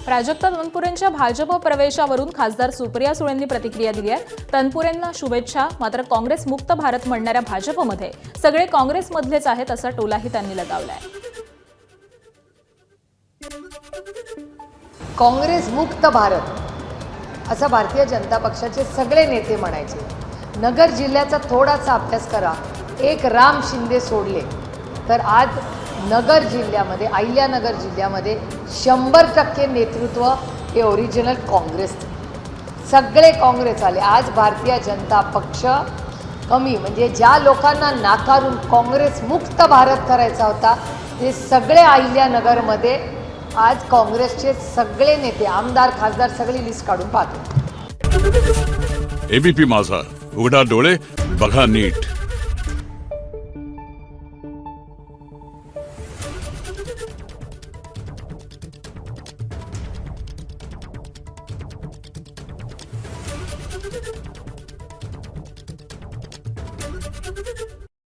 प्राजक्ता तनपुरेंच्या भाजप प्रवेशावरून खासदार सुप्रिया सुळेंनी प्रतिक्रिया दिली आहे। तनपुरेंना शुभेच्छा। मात्र काँग्रेस मुक्त भारत म्हणणाऱ्या भाजपमध्ये सगळे काँग्रेसमधलेच आहेत असा टोलाही त्यांनी लगावलाय। काँग्रेस मुक्त भारत असं भारतीय जनता पक्षाचे सगळे नेते म्हणायचे। नगर जिल्ह्याचा थोडासा अभ्यास करा, एक राम शिंदे सोडले तर आज नगर जिल्ह्यामध्ये, अहिल्यानगर जिल्ह्यामध्ये 100% नेतृत्व हे ओरिजिनल काँग्रेस, सगळे काँग्रेस आले। आज भारतीय जनता पक्ष कमी, म्हणजे ज्या लोकांना नाकारून काँग्रेस मुक्त भारत करायचा होता ते सगळे अहिल्यानगरमध्ये आज काँग्रेसचे सगळे नेते, आमदार, खासदार सगळी लिस्ट काढून पाहतो। एबीपी माझा, उघडा डोळे बघा नीट। Thank you.